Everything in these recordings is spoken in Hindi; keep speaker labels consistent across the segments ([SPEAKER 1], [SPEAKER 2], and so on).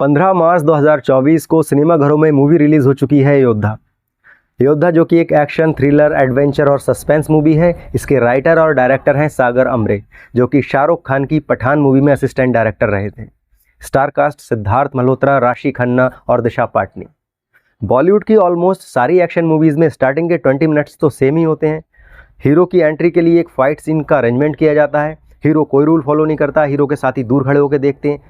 [SPEAKER 1] 15 मार्च 2024 को सिनेमाघरों में मूवी रिलीज़ हो चुकी है योद्धा। योद्धा जो कि एक एक्शन, थ्रिलर, एडवेंचर और सस्पेंस मूवी है। इसके राइटर और डायरेक्टर हैं सागर अमरे, जो कि शाहरुख खान की पठान मूवी में असिस्टेंट डायरेक्टर रहे थे। स्टार कास्ट सिद्धार्थ मल्होत्रा, राशि खन्ना और दिशा पाटनी। बॉलीवुड की ऑलमोस्ट सारी एक्शन मूवीज़ में स्टार्टिंग के 20 मिनट्स तो सेम ही होते हैं। हीरो की एंट्री के लिए एक फाइट सीन का अरेंजमेंट किया जाता है। हीरो कोई रूल फॉलो नहीं करता, हीरो के साथ ही दूर खड़े होकर देखते हैं,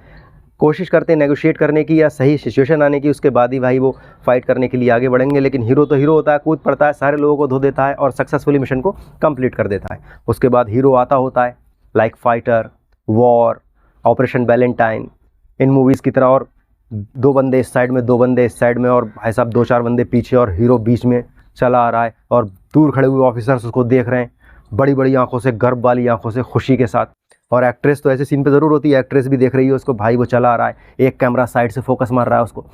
[SPEAKER 1] कोशिश करते हैं नेगोशिएट करने की या सही सिचुएशन आने की, उसके बाद ही भाई वो फाइट करने के लिए आगे बढ़ेंगे। लेकिन हीरो तो हीरो होता है, कूद पड़ता है, सारे लोगों को धो देता है और सक्सेसफुली मिशन को कंप्लीट कर देता है। उसके बाद हीरो आता होता है like Fighter, War, Operation Valentine, इन मूवीज़ की तरह, और 2 बंदे इस साइड में, 2 बंदे इस साइड में, और भाई साहब 2-4 बंदे पीछे और हीरो बीच में चला आ रहा है और दूर खड़े हुए ऑफिसर्स उसको देख रहे हैं बड़ी बड़ी आंखों से, गर्व वाली आंखों से, खुशी के साथ। और एक्ट्रेस तो ऐसे सीन पे ज़रूर होती है, एक्ट्रेस भी देख रही है उसको, भाई वो चला आ रहा है, एक कैमरा साइड से फोकस मार रहा है उसको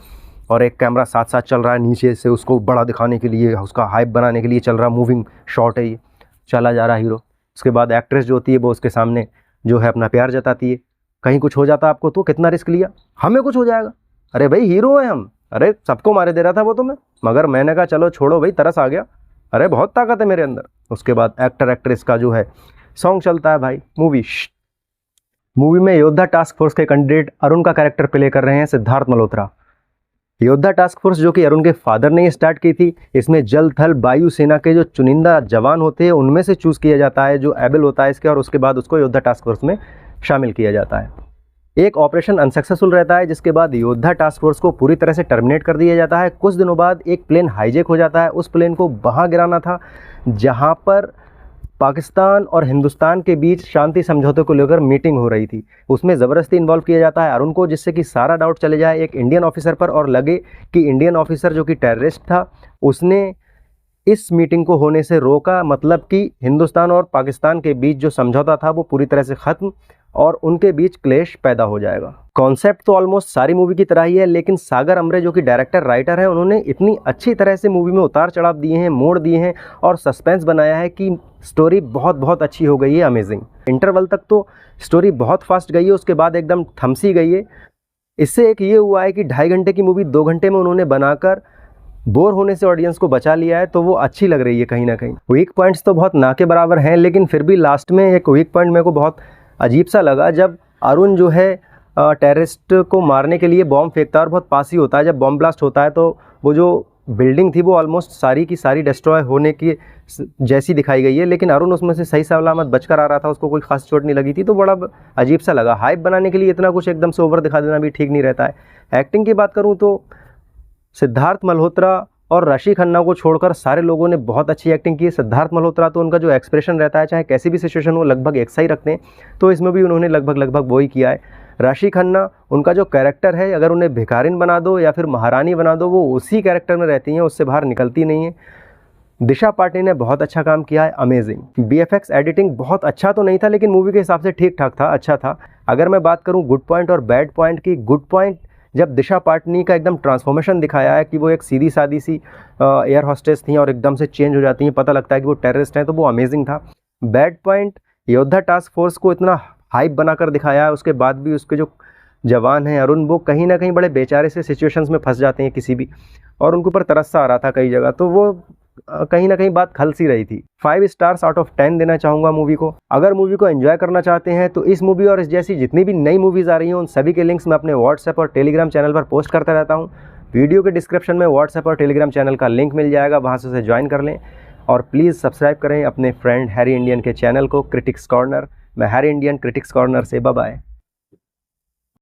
[SPEAKER 1] और एक कैमरा साथ साथ चल रहा है नीचे से, उसको बड़ा दिखाने के लिए, उसका हाइप बनाने के लिए चल रहा, मूविंग शॉट है ये, चला जा रहा हीरो। उसके बाद एक्ट्रेस जो होती है वो उसके सामने जो है अपना प्यार जताती है। कहीं कुछ हो जाता आपको तो कितना रिस्क लिया, हमें कुछ हो जाएगा, अरे भाई हीरो हैं हम, अरे सबको मारे दे रहा था वो तो मैं, मगर मैंने कहा चलो छोड़ो भाई, तरस आ गया, अरे बहुत ताकत है मेरे अंदर। उसके बाद एक्टर एक्ट्रेस का जो है सॉन्ग चलता है भाई। मूवी में योद्धा टास्क फोर्स के कैंडिडेट अरुण का कैरेक्टर प्ले कर रहे हैं सिद्धार्थ मल्होत्रा। योद्धा टास्क फोर्स जो कि अरुण के फादर ने स्टार्ट की थी, इसमें जल थल वायु सेना के जो चुनिंदा जवान होते हैं उनमें से चूज़ किया जाता है जो एबल होता है इसके, और उसके बाद उसको योद्धा टास्क फोर्स में शामिल किया जाता है। एक ऑपरेशन अनसक्सेसफुल रहता है जिसके बाद योद्धा टास्क फोर्स को पूरी तरह से टर्मिनेट कर दिया जाता है। कुछ दिनों बाद एक प्लेन हाईजैक हो जाता है, उस प्लेन को वहाँ गिराना था जहाँ पर पाकिस्तान और हिंदुस्तान के बीच शांति समझौते को लेकर मीटिंग हो रही थी। उसमें ज़बरदस्ती इन्वॉल्व किया जाता है अरुण को, जिससे कि सारा डाउट चले जाए एक इंडियन ऑफिसर पर और लगे कि इंडियन ऑफिसर जो कि टेररिस्ट था उसने इस मीटिंग को होने से रोका, मतलब कि हिंदुस्तान और पाकिस्तान के बीच जो समझौता था वो पूरी तरह से ख़त्म और उनके बीच क्लेश पैदा हो जाएगा। कॉन्सेप्ट तो ऑलमोस्ट सारी मूवी की तरह ही है, लेकिन सागर अमरे जो कि डायरेक्टर राइटर हैं उन्होंने इतनी अच्छी तरह से मूवी में उतार चढ़ाव दिए हैं, मोड़ दिए हैं और सस्पेंस बनाया है कि स्टोरी बहुत अच्छी हो गई है, अमेजिंग। इंटरवल तक तो स्टोरी बहुत फास्ट गई है, उसके बाद एकदम थमसी गई है। इससे एक ये हुआ है कि 2.5 घंटे की मूवी 2 घंटे में उन्होंने बनाकर बोर होने से ऑडियंस को बचा लिया है, तो वो अच्छी लग रही है कहीं ना कहीं। वीक पॉइंट्स तो बहुत ना के बराबर हैं, लेकिन फिर भी लास्ट में एक वीक पॉइंट मेरे को बहुत अजीब सा लगा, जब अरुण जो है टेररिस्ट को मारने के लिए बॉम्ब फेंकता है और बहुत पास ही होता है। जब बॉम्ब ब्लास्ट होता है तो वो जो बिल्डिंग थी वो ऑलमोस्ट सारी की सारी डिस्ट्रॉय होने की जैसी दिखाई गई है, लेकिन अरुण उसमें से सही सलामत बचकर आ रहा था, उसको कोई खास चोट नहीं लगी थी, तो बड़ा अजीब सा लगा। हाइप बनाने के लिए इतना कुछ एकदम से ओवर दिखा देना भी ठीक नहीं रहता है। एक्टिंग की बात करूँ तो सिद्धार्थ मल्होत्रा और राशि खन्ना को छोड़कर सारे लोगों ने बहुत अच्छी एक्टिंग की है। सिद्धार्थ मल्होत्रा तो उनका जो एक्सप्रेशन रहता है चाहे कैसी भी सिचुएशन हो लगभग एक सा ही रखते हैं, तो इसमें भी उन्होंने लगभग वो ही किया है। राशि खन्ना, उनका जो कैरेक्टर है, अगर उन्हें भिखारिन बना दो या फिर महारानी बना दो, वो उसी कैरेक्टर में रहती हैं, उससे बाहर निकलती नहीं है। दिशा पाटनी ने बहुत अच्छा काम किया है, अमेजिंग। बीएफएक्स एडिटिंग बहुत अच्छा तो नहीं था, लेकिन मूवी के हिसाब से ठीक ठाक था, अच्छा था। अगर मैं बात करूँ गुड पॉइंट और बैड पॉइंट की, गुड पॉइंट जब दिशा पाटनी का एकदम ट्रांसफॉर्मेशन दिखाया है कि वो एक सीधी सादी सी एयर हॉस्टेस थी और एकदम से चेंज हो जाती हैं, पता लगता है कि वो टेररिस्ट हैं, तो वो अमेजिंग था। बैड पॉइंट, योद्धा टास्क फोर्स को इतना हाइप बनाकर दिखाया है, उसके बाद भी उसके जो जवान हैं अरुण, वो कहीं ना कहीं बड़े बेचारे से सिचुएशंस में फंस जाते हैं किसी भी, और उनके ऊपर तरस सा आ रहा था कई जगह, तो वो कहीं ना कहीं बात खलसी रही थी। 5 स्टार्स आउट ऑफ 10 देना चाहूँगा मूवी को। अगर मूवी को एंजॉय करना चाहते हैं तो इस मूवी और इस जैसी जितनी भी नई मूवीज़ आ रही हैं उन सभी के लिंक्स मैं अपने व्हाट्सएप और टेलीग्राम चैनल पर पोस्ट करता रहता हूँ। वीडियो के डिस्क्रिप्शन में व्हाट्सएप और टेलीग्राम चैनल का लिंक मिल जाएगा, वहाँ से उसे ज्वाइन कर लें और प्लीज़ सब्सक्राइब करें अपने फ्रेंड हैरी इंडियन के चैनल को, क्रिटिक्स कॉर्नर। मैं हैरी इंडियन क्रिटिक्स कॉर्नर से बाय बाय।